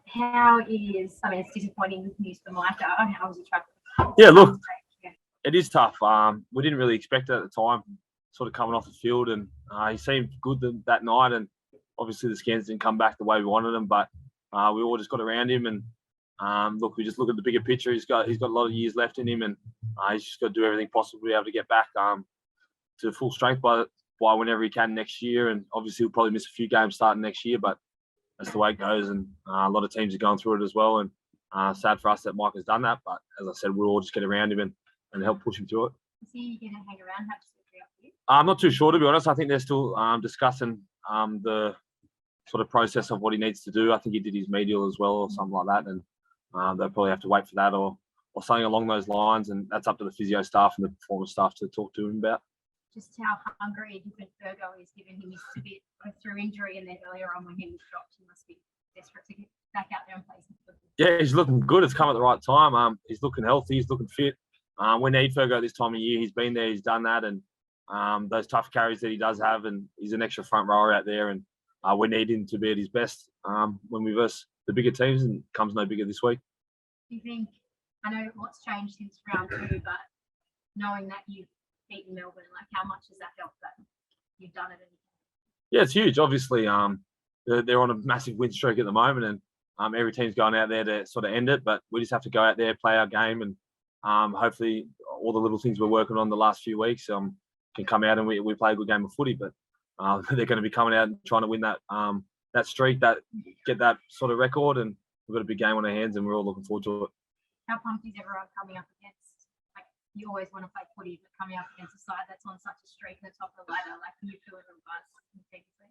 how is, I mean, it's disappointing news for Micah. How was your travel? Yeah, look, it is tough. We didn't really expect it at the time, sort of coming off the field, and he seemed good that night. And obviously, the scans didn't come back the way we wanted them, but we all just got around him. And look, we just look at the bigger picture. He's got a lot of years left in him, and he's just got to do everything possible to be able to get back to full strength by whenever he can next year. And obviously, he'll probably miss a few games starting next year, but that's the way it goes. And a lot of teams are going through it as well. And sad for us that Mike has done that. But as I said, we'll all just get around him and help push him through it. Is he going to hang around? Have surgery up here? I'm not too sure, to be honest. I think they're still discussing the sort of process of what he needs to do. I think he did his medial as well or something like that. And they'll probably have to wait for that or something along those lines. And that's up to the physio staff and the performance staff to talk to him about. Just how hungry a different Virgo is, given he missed a bit through injury, and then earlier on when he was dropped, he must be desperate to get back out there and play some football. Yeah, he's looking good. It's come at the right time. He's looking healthy. He's looking fit. We need Virgo this time of year. He's been there. He's done that. And those tough carries that he does have, and he's an extra front rower out there. And we need him to be at his best when we verse the bigger teams, and comes no bigger this week. Do you think, I know what's changed since round 2, but knowing that you've beaten Melbourne, like how much does that help that you've done it? Yeah, it's huge. Obviously, they're on a massive win streak at the moment, and every team's going out there to sort of end it. But we just have to go out there, play our game, and hopefully all the little things we're working on the last few weeks can come out and we play a good game of footy. But they're going to be coming out and trying to win that streak, get that sort of record, and we've got a big game on our hands, and we're all looking forward to it. How pumped is everyone coming up against? You always want to play footy, but coming up against a side that's on such a streak at the top of the ladder, like, can you feel it in buzz?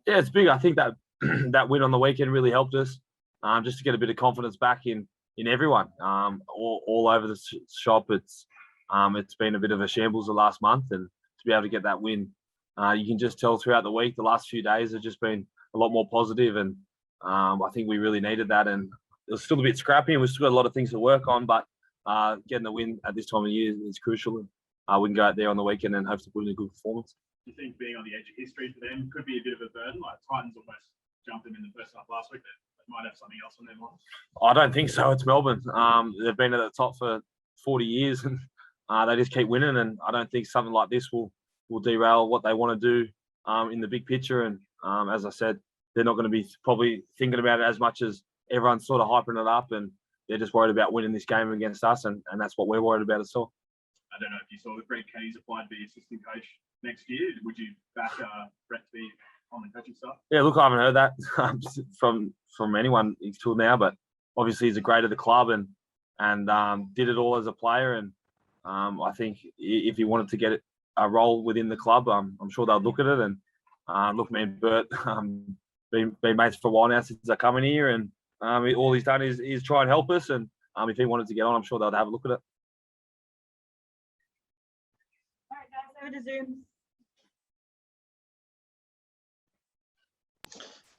Yeah, it's big. I think that that win on the weekend really helped us, just to get a bit of confidence back in everyone, all over the shop. It's been a bit of a shambles the last month, and to be able to get that win, you can just tell throughout the week, the last few days have just been a lot more positive, and I think we really needed that. And it was still a bit scrappy, and we've still got a lot of things to work on, but getting the win at this time of year is crucial. And we can go out there on the weekend and hopefully put in a good performance. Do you think being on the edge of history for them could be a bit of a burden? Like Titans almost jumped them in the first half last week. They might have something else on their minds. I don't think so. It's Melbourne. They've been at the top for 40 years, and they just keep winning. And I don't think something like this will derail what they want to do in the big picture. And as I said, they're not going to be probably thinking about it as much as everyone's sort of hyping it up, and they're just worried about winning this game against us, and that's what we're worried about as well. I don't know if you saw that Brett Kenny's applied to be assistant coach next year. Would you back Brett to be on the coaching staff? Yeah, look, I haven't heard that from anyone until now, but obviously he's a great at the club and did it all as a player. And I think if he wanted to get a role within the club, I'm sure they'll look at it. And look, me and Bert been mates for a while now since I come in here, and all he's done is try and help us. And if he wanted to get on, I'm sure they'll have a look at it. All right, guys, over to Zoom.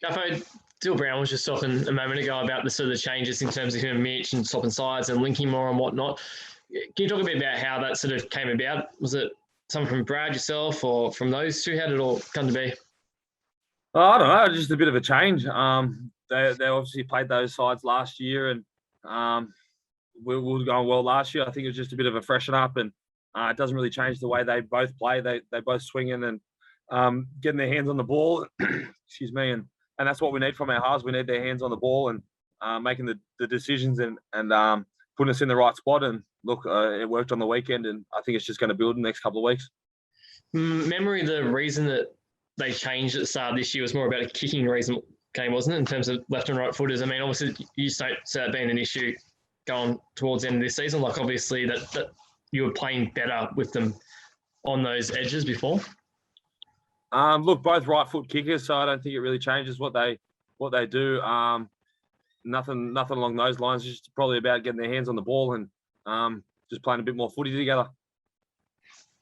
Guffo, Dill Brown was just talking a moment ago about the sort of changes in terms of him and Mitch and swapping sides and linking more and whatnot. Can you talk a bit about how that sort of came about? Was it something from Brad, yourself, or from those two? How did it all come to be? I don't know, just a bit of a change. They obviously played those sides last year, and we were going well last year. I think it was just a bit of a freshen up, and it doesn't really change the way they both play. They both swinging and getting their hands on the ball. Excuse me, and that's what we need from our halves. We need their hands on the ball and making the decisions and putting us in the right spot. And look, it worked on the weekend, and I think it's just going to build in the next couple of weeks. Memory, the reason that they changed at the start of this year was more about a kicking reason game, wasn't it, in terms of left and right footers? I mean, obviously, you don't see that being an issue going towards the end of this season. Like, obviously, that you were playing better with them on those edges before. Look, both right foot kickers, so I don't think it really changes what they do. Nothing along those lines. It's just probably about getting their hands on the ball and just playing a bit more footy together.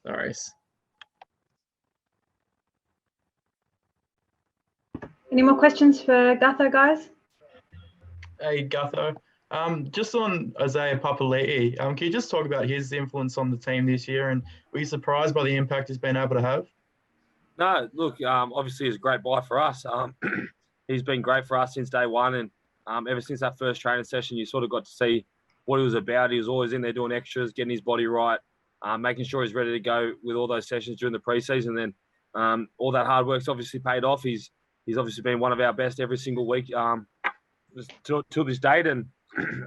No worries. Any more questions for Gutho, guys? Hey, Gutho. Just on Isaiah Papali'i, can you just talk about his influence on the team this year, and were you surprised by the impact he's been able to have? No, look, obviously it's a great buy for us. He's been great for us since day one, and ever since that first training session, you sort of got to see what he was about. He was always in there doing extras, getting his body right, making sure he's ready to go with all those sessions during the preseason. Then all that hard work's obviously paid off. He's obviously been one of our best every single week till this date, and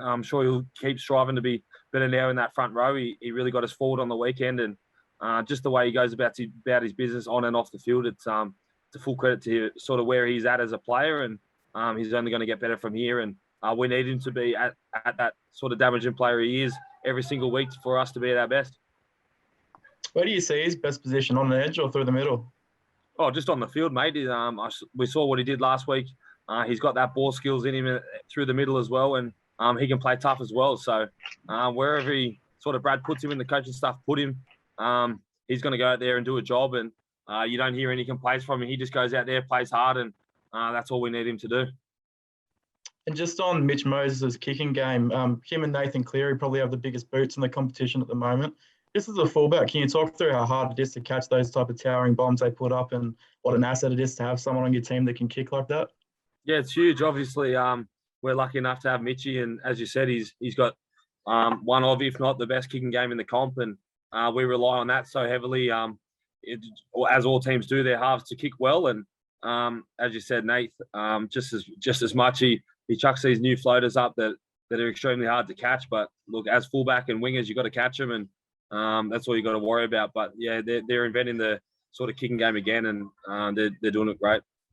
I'm sure he'll keep striving to be better now in that front row. He really got us forward on the weekend, and just the way he goes about his business on and off the field, it's a full credit to sort of where he's at as a player, and he's only going to get better from here. And we need him to be at that sort of damaging player he is every single week for us to be at our best. Where do you see his best position, on the edge or through the middle? Oh, just on the field, mate. We saw what he did last week. He's got that ball skills in him through the middle as well, and he can play tough as well. So wherever he sort of Brad puts him in, the coaching staff put him, he's going to go out there and do a job, and you don't hear any complaints from him. He just goes out there, plays hard, and that's all we need him to do. And just on Mitch Moses' kicking game, him and Nathan Cleary probably have the biggest boots in the competition at the moment. Just as a fullback, can you talk through how hard it is to catch those type of towering bombs they put up, and what an asset it is to have someone on your team that can kick like that? Yeah, it's huge. Obviously, we're lucky enough to have Mitchie, and as you said, he's got one of, if not the best kicking game in the comp, and we rely on that so heavily. As all teams do, their halves to kick well, and as you said, Nate, just as much he chucks these new floaters up that are extremely hard to catch. But look, as fullback and wingers, you got to catch them, and that's all you got to worry about. But yeah, they're inventing the sort of kicking game again, and they're doing it great.